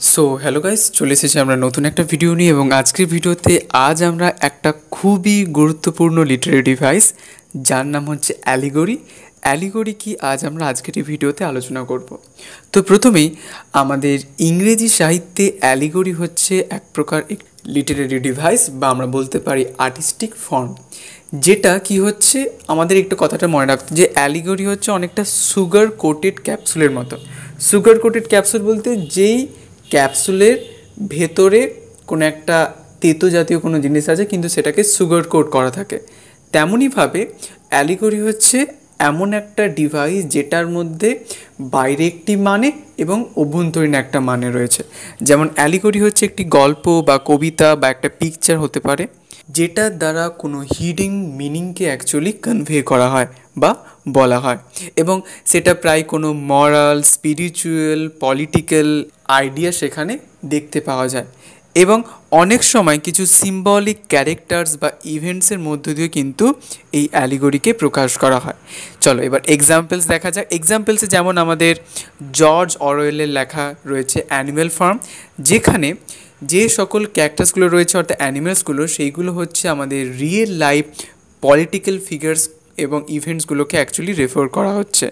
So hello guys, চলে এসেছি আমরা নতুন একটা ভিডিও নিয়ে। এবং আজকের ভিডিওতে আজ আমরা একটা খুবই গুরুত্বপূর্ণ লিটারেরি ডিভাইস যার নাম হচ্ছে অ্যালিগরি। অ্যালিগরি কি আজ আমরা আজকের এই ভিডিওতে আলোচনা করব। তো প্রথমেই আমাদের ইংরেজি সাহিত্যে অ্যালিগরি হচ্ছে এক প্রকার লিটারেরি ডিভাইস বা আমরা বলতে পারি আর্টিস্টিক ফর্ম, যেটা কি হচ্ছে আমাদের একটু কথাটা মনে রাখতে যে অ্যালিগরি হচ্ছে অনেকটা সুগার কোটেড ক্যাপসুলের মতো। সুগার কোটেড ক্যাপসুল বলতে যেই ক্যাপসুলের ভেতরে কোনো একটা তেতো জাতীয় কোনো জিনিস আছে কিন্তু সেটাকে সুগার কোট করা থাকে, তেমনইভাবে অ্যালিগরি হচ্ছে এমন একটা ডিভাইস যেটার মধ্যে বাইরে একটি মানে এবং অভ্যন্তরীণ একটা মানে রয়েছে। যেমন অ্যালিগরি হচ্ছে একটি গল্প বা কবিতা বা একটা পিকচার হতে পারে যেটার দ্বারা কোনো হিডিং মিনিংকে অ্যাকচুয়ালি কনভে করা হয় বা বলা হয়, এবং সেটা প্রায় কোনো মরাল, স্পিরিচুয়াল, পলিটিক্যাল আইডিয়া সেখানে দেখতে পাওয়া যায়। এবং অনেক সময় কিছু সিম্বলিক ক্যারেক্টার্স বা ইভেন্টসের মধ্য দিয়ে কিন্তু এই অ্যালিগরিকে প্রকাশ করা হয়। চলো এবার এক্সাম্পলস দেখা যাক। এক্সাম্পলসে যেমন আমাদের জর্জ অরওয়েলের লেখা রয়েছে অ্যানিম্যাল ফার্ম, যেখানে যে সকল ক্যারেক্টার্সগুলো রয়েছে অর্থাৎ অ্যানিমেলসগুলো, সেইগুলো হচ্ছে আমাদের রিয়েল লাইফ পলিটিক্যাল ফিগার্স এবং ইভেন্টসগুলোকে অ্যাকচুয়ালি রেফার করা হচ্ছে।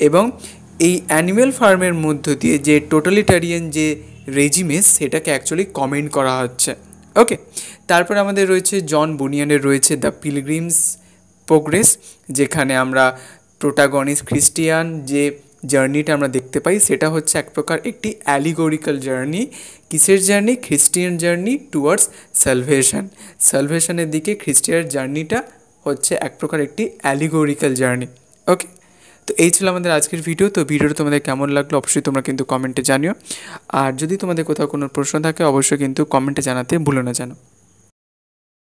এবং এই অ্যানিম্যাল ফার্মের মধ্য দিয়ে যে টোটালিটারিয়ান যে রেজিমেস সেটাকে অ্যাকচুয়ালি কমেন্ট করা হচ্ছে। ওকে, তারপর আমাদের রয়েছে জন বুনিয়ানের রয়েছে দ্য পিলগ্রিমস প্রোগ্রেস, যেখানে আমরা প্রোটাগনিস্ট খ্রিস্টিয়ান যে জার্নিটা আমরা দেখতে পাই সেটা হচ্ছে এক প্রকার একটি অ্যালিগোরিক্যাল জার্নি। কিসের journey? Christian journey towards salvation. সালভেশনের দিকে খ্রিস্টিয়ান জার্নিটা হচ্ছে এক প্রকার একটি অ্যালিগোরিক্যাল জার্নি। ওকে, তো এই ছিল আমাদের আজকের ভিডিও। তো ভিডিওটা তোমাদের কেমন লাগলো অবশ্যই তোমরা কিন্তু কমেন্টে জানিও, আর যদি তোমাদের কোথাও কোনো প্রশ্ন থাকে অবশ্যই কিন্তু কমেন্টে জানাতে ভুলো না যেন।